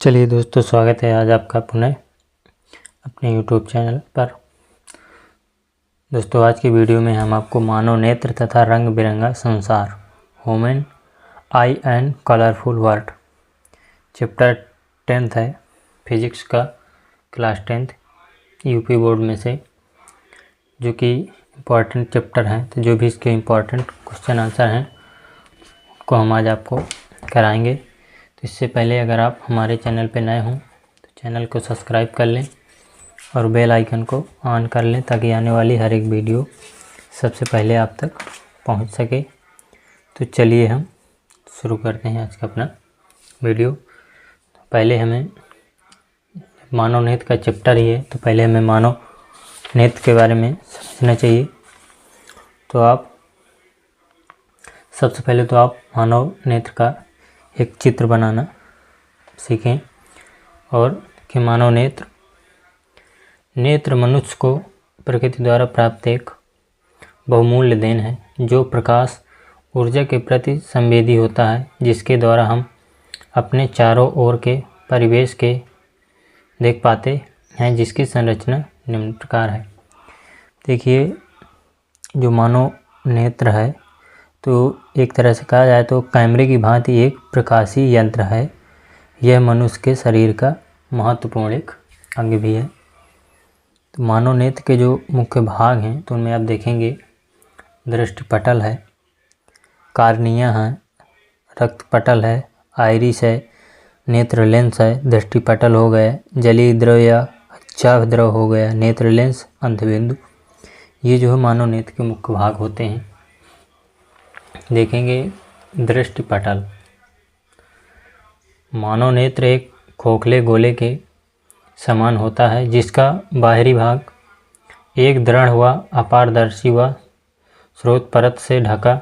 चलिए दोस्तों, स्वागत है आज आपका पुनः अपने YouTube चैनल पर। दोस्तों, आज की वीडियो में हम आपको मानव नेत्र तथा रंग बिरंगा संसार, human I and colourful world, chapter 10th है, फिजिक्स का, क्लास 10th यूपी बोर्ड में से, जो कि इम्पॉर्टेंट चैप्टर हैं। तो जो भी इसके इम्पॉर्टेंट क्वेश्चन आंसर हैं को हम आज आपको कराएंगे। तो इससे पहले अगर आप हमारे चैनल पर नए हों तो चैनल को सब्सक्राइब कर लें और बेल आइकन को ऑन कर लें ताकि आने वाली हर एक वीडियो सबसे पहले आप तक पहुंच सके। तो चलिए हम शुरू करते हैं आज का अपना वीडियो। पहले हमें मानव नेत्र का चैप्टर ही है, तो पहले हमें मानव नेत्र के बारे में समझना चाहिए। तो आप सबसे पहले तो आप मानव नेत्र का एक चित्र बनाना सीखें। और कि मानव नेत्र मनुष्य को प्रकृति द्वारा प्राप्त एक बहुमूल्य देन है, जो प्रकाश ऊर्जा के प्रति संवेदी होता है, जिसके द्वारा हम अपने चारों ओर के परिवेश के देख पाते हैं, जिसकी संरचना निम्न प्रकार है। देखिए, जो मानव नेत्र है तो एक तरह से कहा जाए तो कैमरे की भांति एक प्रकाशीय यंत्र है। यह मनुष्य के शरीर का महत्वपूर्ण एक अंग भी है। तो मानव नेत्र के जो मुख्य भाग हैं तो उनमें आप देखेंगे दृष्टिपटल है, कार्निया है, रक्तपटल है, आइरिस है, नेत्र लेंस है, दृष्टिपटल हो गया, जलीय द्रव या चाप द्रव हो गया, नेत्र लेंस, अंतबिंदु। ये जो है मानव नेत्र के मुख्य भाग होते हैं। देखेंगे दृष्टिपटल। मानव नेत्र एक खोखले गोले के समान होता है, जिसका बाहरी भाग एक दृढ़ व अपारदर्शी व स्रोत परत से ढका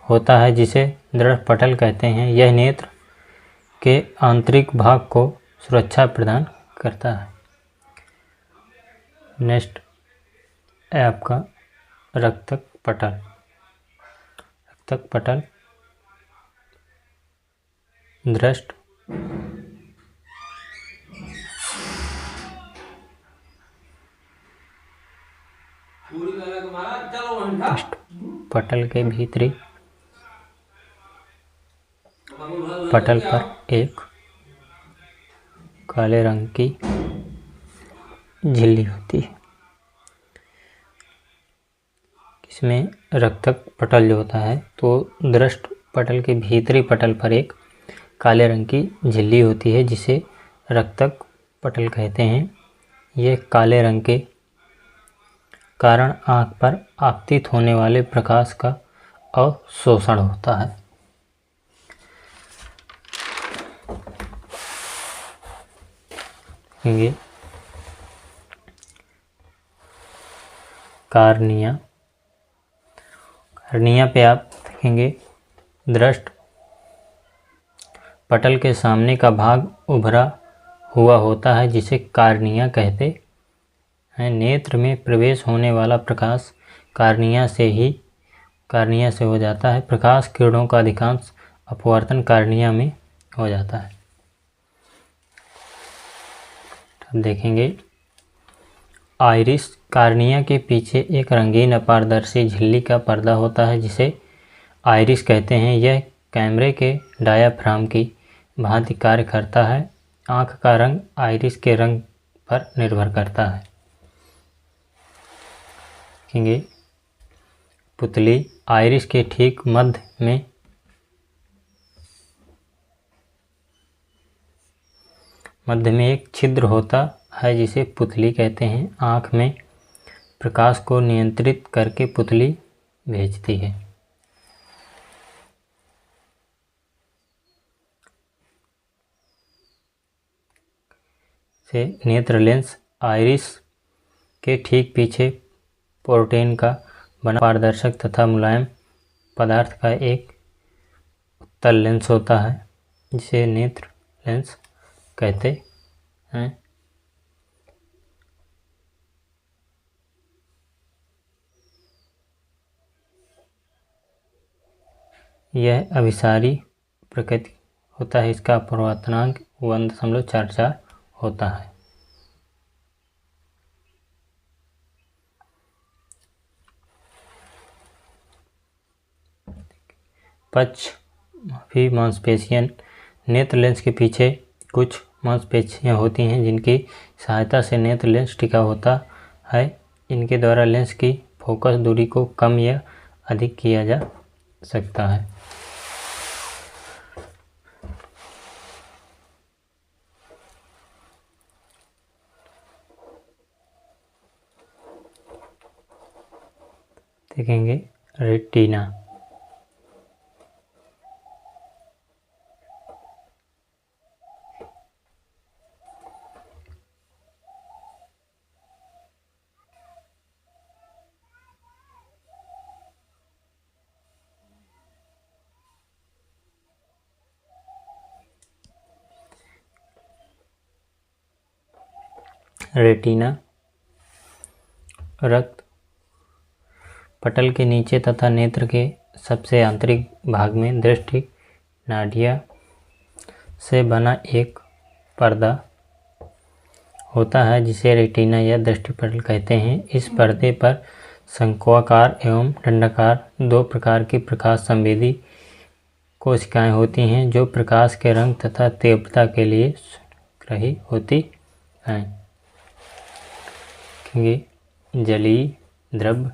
होता है, जिसे दृष्टिपटल कहते हैं। यह नेत्र के आंतरिक भाग को सुरक्षा प्रदान करता है। नेक्स्ट है आपका रक्तपटल। रक्तपटल दृष्ट पटल के भीतरी पटल पर एक काले रंग की झिल्ली होती है। इसमें रक्तक पटल जो होता है तो दृष्ट पटल के भीतरी पटल पर एक काले रंग की झिल्ली होती है, जिसे रक्तक पटल कहते हैं। यह काले रंग के कारण आँख पर आपतित होने वाले प्रकाश का अवशोषण होता है। देखेंगे कार्निया। कार्निया पे आप देखेंगे दृष्ट पटल के सामने का भाग उभरा हुआ होता है, जिसे कार्निया कहते हैं। नेत्र में प्रवेश होने वाला प्रकाश कार्निया से हो जाता है। प्रकाश किरणों का अधिकांश अपवर्तन कार्निया में हो जाता है। अब देखेंगे आइरिस। कार्निया के पीछे एक रंगीन अपारदर्शी झिल्ली का पर्दा होता है, जिसे आइरिस कहते हैं। यह कैमरे के डायाफ्राम की भांति कार्य करता है। आँख का रंग आइरिस के रंग पर निर्भर करता है। देखेंगे पुतली। आइरिस के ठीक मध्य में एक छिद्र होता है, जिसे पुतली कहते हैं। आँख में प्रकाश को नियंत्रित करके पुतली भेजती है। से नेत्र लेंस। आइरिस के ठीक पीछे प्रोटीन का बना पारदर्शक तथा मुलायम पदार्थ का एक उत्तल लेंस होता है, जिसे नेत्र लेंस कहते हैं। यह अभिसारी प्रकृति होता है। इसका अपवर्तनांक 1.44 होता है। पक्ष भी मांसपेशियां, नेत्र लेंस के पीछे कुछ मांसपेशियां होती हैं जिनकी सहायता से नेत्र लेंस टिका होता है। इनके द्वारा लेंस की फोकस दूरी को कम या अधिक किया जा सकता है। देखेंगे रेटिना। रेटिना रक्त पटल के नीचे तथा नेत्र के सबसे आंतरिक भाग में दृष्टि नाड़ियाँ से बना एक पर्दा होता है जिसे रेटिना या दृष्टिपटल कहते हैं। इस पर्दे पर शंक्वाकार एवं दंडाकार दो प्रकार की प्रकाश संवेदी कोशिकाएं होती हैं जो प्रकाश के रंग तथा तीव्रता के लिए रही होती हैं। जलीय द्रव्य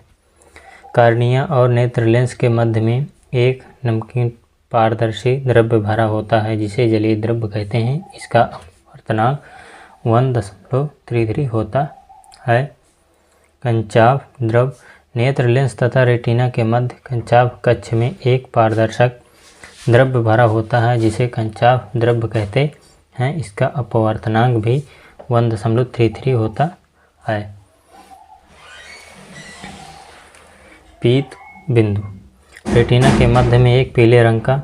कार्निया और नेत्र लेंस के मध्य में एक नमकीन पारदर्शी द्रव्य भरा होता है जिसे जलीय द्रव्य कहते हैं। इसका अपवर्तनांक 1.33 होता है। कंचाव द्रव्य नेत्र लेंस तथा रेटिना के मध्य कंचाव कक्ष में एक पारदर्शक द्रव्य भरा होता है जिसे कंचाव द्रव्य कहते हैं। इसका अपवर्तनांक भी 1.33 होता है। पीत बिंदु रेटिना के मध्य में एक पीले रंग का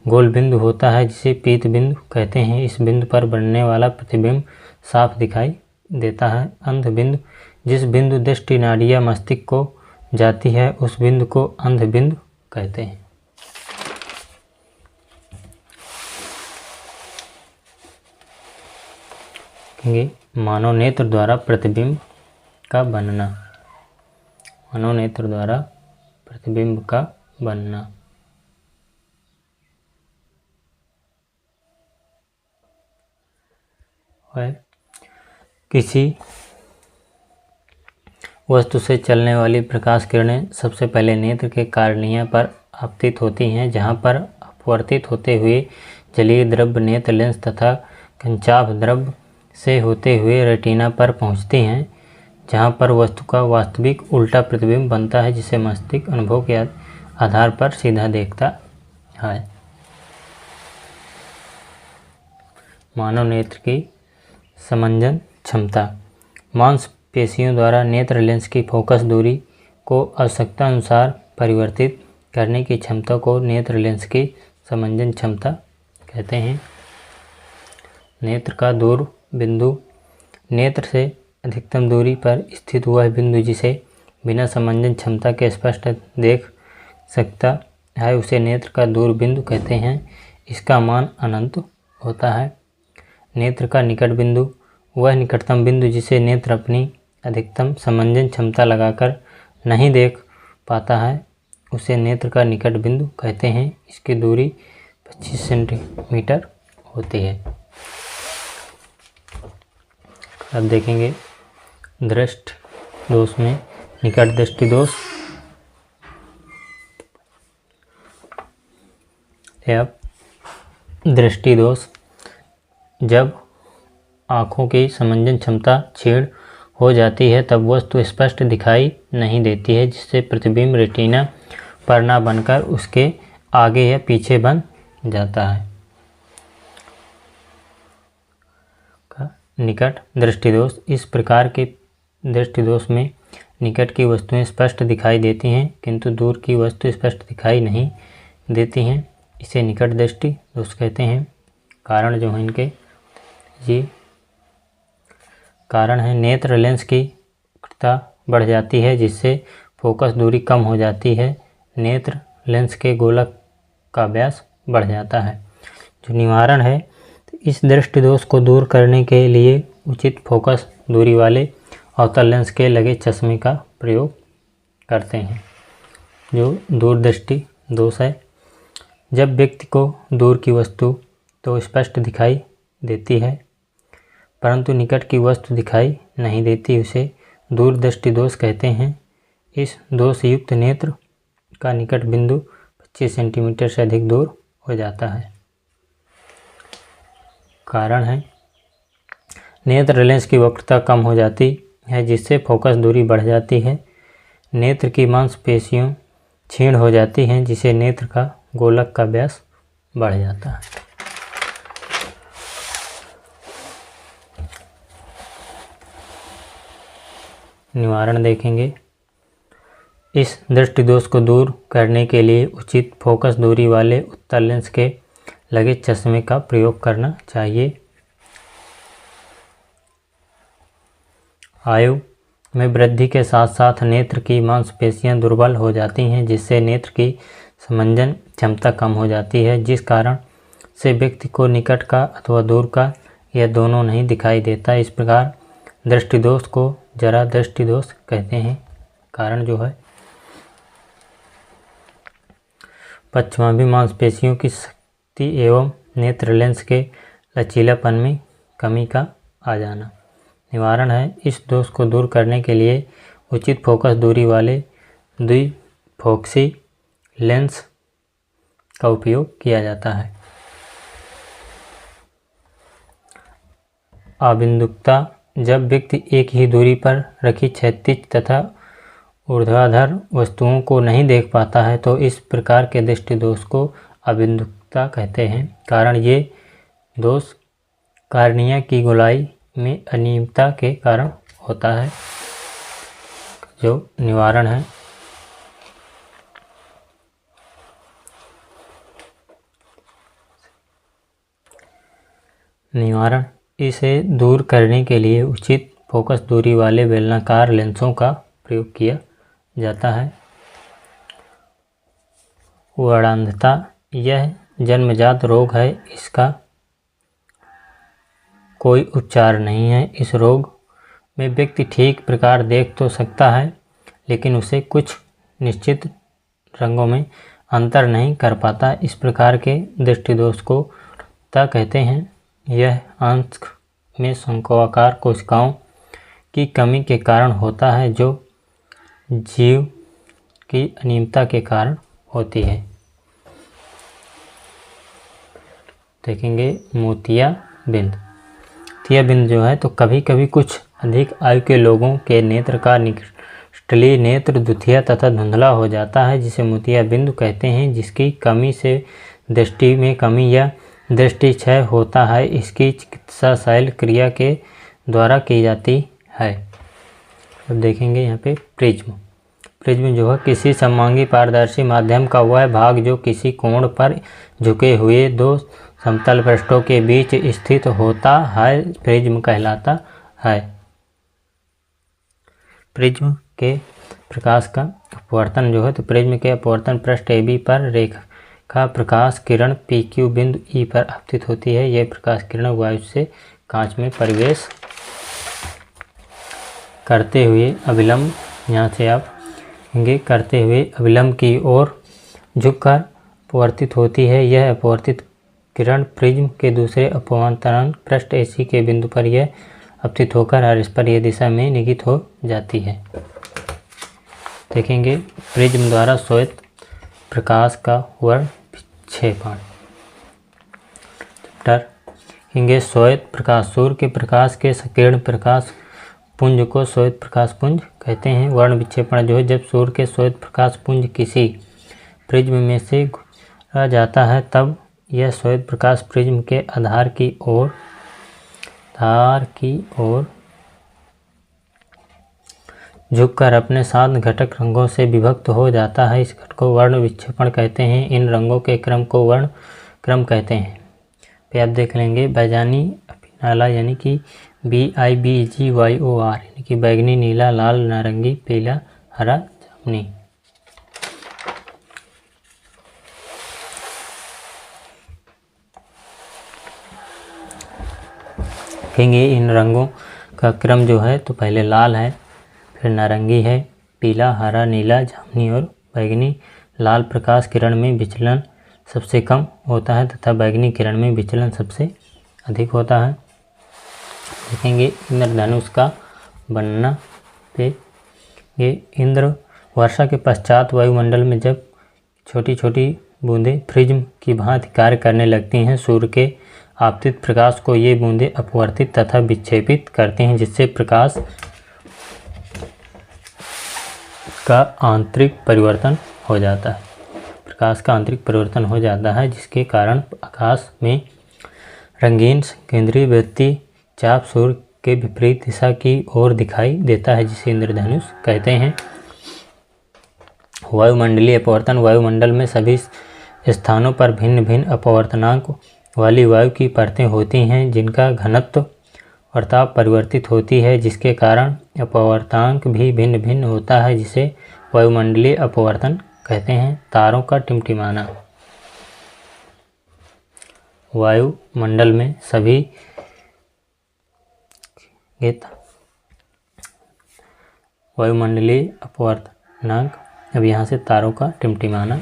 गोल बिंदु होता है जिसे पीत बिंदु कहते हैं। इस बिंदु पर बनने वाला प्रतिबिंब साफ दिखाई देता है। अंध बिंदु जिस बिंदु दृष्टि नाड़ियाँ मस्तिष्क को जाती है उस बिंदु को अंध बिंदु कहते हैं। मानव नेत्र द्वारा प्रतिबिंब का बनना। मानव नेत्र द्वारा प्रतिबिंब का बनना। किसी वस्तु से चलने वाली प्रकाश किरणें सबसे पहले नेत्र के कार्निया पर आपतित होती हैं, जहां पर अपवर्तित होते हुए जलीय द्रव्य नेत्र लेंस तथा कंचाभ द्रव्य से होते हुए रेटिना पर पहुंचती हैं, जहां पर वस्तु का वास्तविक उल्टा प्रतिबिंब बनता है जिसे मस्तिष्क अनुभव के आधार पर सीधा देखता है। मानव नेत्र की समंजन क्षमता। मांसपेशियों द्वारा नेत्र लेंस की फोकस दूरी को आवश्यकता अनुसार परिवर्तित करने की क्षमता को नेत्र लेंस की समंजन क्षमता कहते हैं। नेत्र का दूर बिंदु नेत्र से अधिकतम दूरी पर स्थित वह बिंदु जिसे बिना समंजन क्षमता के स्पष्ट देख सकता है उसे नेत्र का दूर बिंदु कहते हैं। इसका मान अनंत होता है। नेत्र का निकट बिंदु वह निकटतम बिंदु जिसे नेत्र अपनी अधिकतम समंजन क्षमता लगाकर नहीं देख पाता है उसे नेत्र का निकट बिंदु कहते हैं। इसकी दूरी 25 सेंटीमीटर होती है। अब देखेंगे दृष्टि दोष में निकट दृष्टि दोष। अब दृष्टि दोष जब आँखों की समंजन क्षमता क्षीण हो जाती है तब वस्तु स्पष्ट दिखाई नहीं देती है, जिससे प्रतिबिंब रेटिना पर न बनकर उसके आगे या पीछे बन जाता है। निकट दृष्टि दोष इस प्रकार के दृष्टि दोष में निकट की वस्तुएं स्पष्ट दिखाई देती हैं किंतु दूर की वस्तु स्पष्ट दिखाई नहीं देती हैं। इसे निकट दृष्टि दोष कहते हैं। कारण जो है इनके ये कारण है नेत्र लेंस की वक्रता बढ़ जाती है जिससे फोकस दूरी कम हो जाती है। नेत्र लेंस के गोलक का व्यास बढ़ जाता है। जो निवारण है इस दृष्टि दोष को दूर करने के लिए उचित फोकस दूरी वाले अवतल लेंस के लगे चश्मे का प्रयोग करते हैं। जो दूरदृष्टि दोष है, जब व्यक्ति को दूर की वस्तु तो स्पष्ट दिखाई देती है परंतु निकट की वस्तु दिखाई नहीं देती, उसे दूरदृष्टि दोष कहते हैं। इस दोष युक्त नेत्र का निकट बिंदु 25 सेंटीमीटर से अधिक दूर हो जाता है। कारण है, नेत्र लेंस की वक्रता कम हो जाती है जिससे फोकस दूरी बढ़ जाती है। नेत्र की मांसपेशियां क्षीण हो जाती हैं जिससे नेत्र का गोलक का व्यास बढ़ जाता है। निवारण देखेंगे। इस दृष्टि दोष को दूर करने के लिए उचित फोकस दूरी वाले उत्तल लेंस के लगे चश्मे का प्रयोग करना चाहिए। आयु में वृद्धि के साथ साथ नेत्र की मांसपेशियां दुर्बल हो जाती हैं जिससे नेत्र की समंजन क्षमता कम हो जाती है, जिस कारण से व्यक्ति को निकट का अथवा दूर का यह दोनों नहीं दिखाई देता। इस प्रकार दृष्टि दोष को जरा दृष्टि दोष कहते हैं। कारण जो है, पश्चमाभि मांसपेशियों की शक्ति एवं नेत्र लेंस के लचीलापन में कमी का आ जाना। निवारण है, इस दोष को दूर करने के लिए उचित फोकस दूरी वाले द्विफोक्सी लेंस का उपयोग किया जाता है। अबिंदुकता, जब व्यक्ति एक ही दूरी पर रखी क्षैतिज तथा ऊर्ध्वाधर वस्तुओं को नहीं देख पाता है तो इस प्रकार के दृष्टि दोष को अबिंदुकता कहते हैं। कारण ये दोष कार्निया की गोलाई में अनियमितता के कारण होता है। जो निवारण है, इसे दूर करने के लिए उचित फोकस दूरी वाले बेलनाकार लेंसों का प्रयोग किया जाता है। वर्णांधता, यह जन्मजात रोग है, इसका कोई उपचार नहीं है। इस रोग में व्यक्ति ठीक प्रकार देख तो सकता है लेकिन उसे कुछ निश्चित रंगों में अंतर नहीं कर पाता। इस प्रकार के दृष्टि दोष को ता कहते हैं। यह आंख में शंक्वाकार कोशिकाओं की कमी के कारण होता है जो जीव की अनियमितता के कारण होती है। देखेंगे मोतियाबिंद। मोतियाबिंद जो है तो कभी कभी कुछ अधिक आयु के लोगों के नेत्र का निकटली नेत्र दुधिया तथा धुंधला हो जाता है जिसे मोतियाबिंद कहते हैं, जिसकी कमी से दृष्टि में कमी या दृष्टि क्षय होता है। इसकी चिकित्सा शल्य क्रिया के द्वारा की जाती है। अब देखेंगे यहाँ पे प्रिज्म। प्रिज्म जो है किसी सममांगी पारदर्शी माध्यम का वह भाग जो किसी कोण पर झुके हुए दो समतल पृष्ठों के बीच स्थित होता है प्रिज्म कहलाता है। प्रिज्म के प्रकाश का अपवर्तन जो है तो प्रिज्म के अपवर्तन पृष्ठ AB पर रेखा प्रकाश किरण PQ बिंदु E पर आपतित होती है। यह प्रकाश किरण वायु से कांच में प्रवेश करते हुए अभिलंब, यहाँ से आप करते हुए अभिलंब की ओर झुककर अपवर्तित होती है। यह अपवर्तित किरण प्रिज्म के दूसरे अपवर्तन पृष्ठ AC के बिंदु पर यह अपतित होकर हरिस्पर्य दिशा में निहित हो जाती है। देखेंगे प्रिज्म द्वारा श्वेत प्रकाश का वर्ण विक्षेपण। देखेंगे श्वेत प्रकाश, सूर्य के प्रकाश के संकीर्ण प्रकाश पुंज को श्वेत प्रकाश पुंज कहते हैं। वर्ण विक्षेपण जो है जब सूर्य के श्वेत प्रकाश पुंज किसी प्रिज्म में से गुजरा जाता है तब यह श्वेत प्रकाश प्रिज्म के आधार की ओर झुककर अपने 7 घटक रंगों से विभक्त हो जाता है। इस घट को वर्ण विक्षेपण कहते हैं। इन रंगों के क्रम को वर्ण क्रम कहते हैं। पे आप देख लेंगे बैजानी नाला यानी कि BIBGYOR यानी कि बैगनी, नीला, लाल, नारंगी, पीला, हरा, जामुनी। देखेंगे इन रंगों का क्रम जो है तो पहले लाल है, फिर नारंगी है, पीला, हरा, नीला, जामुनी और बैंगनी। लाल प्रकाश किरण में विचलन सबसे कम होता है तथा बैंगनी किरण में विचलन सबसे अधिक होता है। देखेंगे इंद्रधनुष का बनना पे ये इंद्र वर्षा के पश्चात वायुमंडल में जब छोटी छोटी बूंदें प्रिज्म की भांति कार्य करने लगती हैं, सूर्य के आपतित प्रकाश को ये बूंदें अपवर्तित तथा विक्षेपित करती हैं, जिससे प्रकाश का आंतरिक परिवर्तन हो जाता है। प्रकाश का आंतरिक परिवर्तन हो जाता है, जिसके कारण आकाश में रंगीन केंद्रीय वृत्तीय चाप सूर्य के विपरीत दिशा की ओर दिखाई देता है, जिसे इंद्रधनुष कहते हैं। वायुमंडलीय अपवर्तन वायुमंडल में सभी स्थानों पर भिन्न भिन्न अपवर्तनांक वाली वायु की परतें होती हैं, जिनका घनत्व और ताप परिवर्तित होती है, जिसके कारण अपवर्तनांक भी भिन्न भिन्न होता है, जिसे वायुमंडलीय अपवर्तन कहते हैं। तारों का टिमटिमाना वायुमंडल में सभी वायुमंडलीय अपवर्तनांक। अब यहाँ से तारों का टिमटिमाना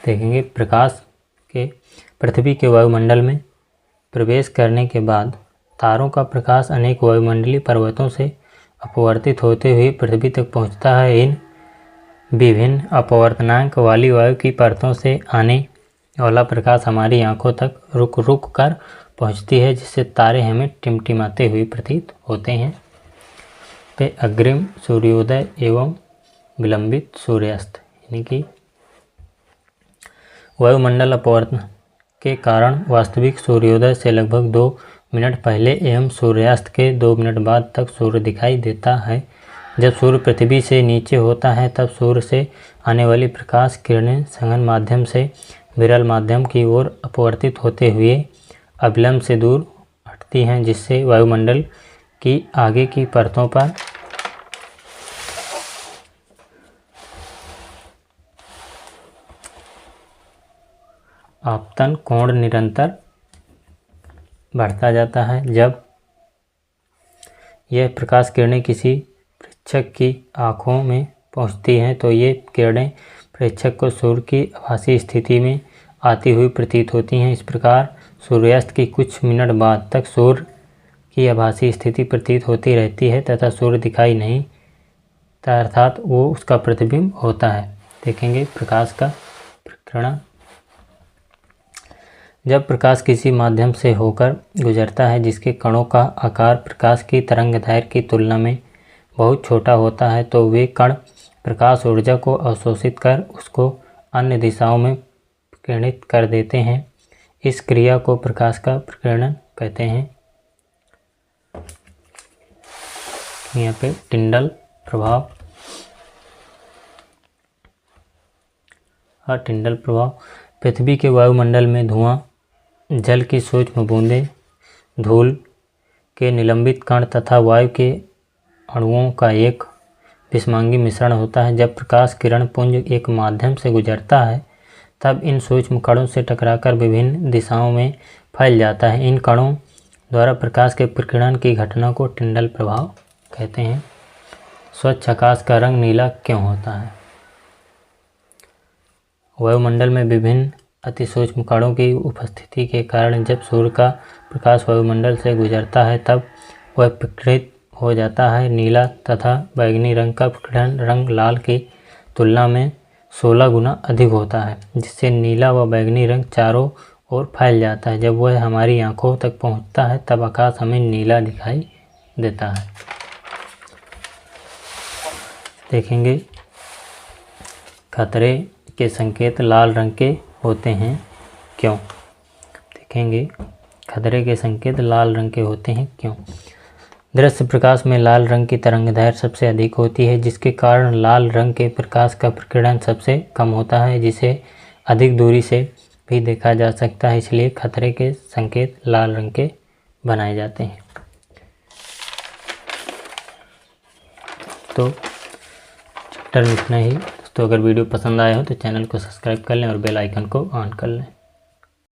देखेंगे। प्रकाश के पृथ्वी के वायुमंडल में प्रवेश करने के बाद तारों का प्रकाश अनेक वायुमंडलीय पर्वतों से अपवर्तित होते हुए पृथ्वी तक पहुँचता है। इन विभिन्न अपवर्तनांक वाली वायु की परतों से आने वाला प्रकाश हमारी आंखों तक रुक रुक कर पहुँचती है, जिससे तारे हमें टिमटिमाते हुए प्रतीत होते हैं। पे अग्रिम सूर्योदय एवं विलंबित सूर्यास्त, यानी कि वायुमंडल अपवर्तन के कारण वास्तविक सूर्योदय से लगभग 2 मिनट पहले एवं सूर्यास्त के 2 मिनट बाद तक सूर्य दिखाई देता है। जब सूर्य पृथ्वी से नीचे होता है तब सूर्य से आने वाली प्रकाश किरणें सघन माध्यम से विरल माध्यम की ओर अपवर्तित होते हुए अविलंब से दूर हटती हैं, जिससे वायुमंडल की आगे की परतों पर आपतन कोण निरंतर बढ़ता जाता है। जब यह प्रकाश किरणें किसी प्रेक्षक की आँखों में पहुँचती हैं तो ये किरणें प्रेक्षक को सूर्य की आभासी स्थिति में आती हुई प्रतीत होती हैं। इस प्रकार सूर्यास्त की कुछ मिनट बाद तक सूर्य की आभासी स्थिति प्रतीत होती रहती है तथा सूर्य दिखाई नहीं, अर्थात वो उसका प्रतिबिंब होता है। देखेंगे प्रकाश का प्रकीर्णन। जब प्रकाश किसी माध्यम से होकर गुजरता है जिसके कणों का आकार प्रकाश की तरंगदैर्घ्य की तुलना में बहुत छोटा होता है, तो वे कण प्रकाश ऊर्जा को अवशोषित कर उसको अन्य दिशाओं में प्रकीर्णित कर देते हैं। इस क्रिया को प्रकाश का प्रकीर्णन कहते हैं। यहाँ पे टिंडल प्रभाव और टिंडल प्रभाव। पृथ्वी के वायुमंडल में धुआं, जल की सूक्ष्म बूंदें, धूल के निलंबित कण तथा वायु के अणुओं का एक विषमांगी मिश्रण होता है। जब प्रकाश किरण पुंज एक माध्यम से गुजरता है तब इन सूक्ष्म कणों से टकराकर विभिन्न दिशाओं में फैल जाता है। इन कणों द्वारा प्रकाश के प्रकीर्णन की घटना को टिंडल प्रभाव कहते हैं। स्वच्छ आकाश का रंग नीला क्यों होता है? वायुमंडल में विभिन्न अति सूक्ष्म कणों की उपस्थिति के कारण जब सूर्य का प्रकाश वायुमंडल से गुजरता है तब वह प्रकीर्णित हो जाता है। नीला तथा बैंगनी रंग का प्रकीर्णन रंग लाल की तुलना में 16 गुना अधिक होता है, जिससे नीला व बैंगनी रंग चारों ओर फैल जाता है। जब वह हमारी आंखों तक पहुंचता है तब आकाश हमें नीला दिखाई देता है। देखेंगे खतरे के संकेत लाल रंग के होते हैं क्यों? देखेंगे खतरे के संकेत लाल रंग के होते हैं क्यों? दृश्य प्रकाश में लाल रंग की तरंगदैर्घ्य सबसे अधिक होती है, जिसके कारण लाल रंग के प्रकाश का प्रकीर्णन सबसे कम होता है, जिसे अधिक दूरी से भी देखा जा सकता है। इसलिए खतरे के संकेत लाल रंग के बनाए जाते हैं। तो चैप्टर में इतना ही। तो अगर वीडियो पसंद आया हो तो चैनल को सब्सक्राइब कर लें और बेल आइकन को ऑन कर लें।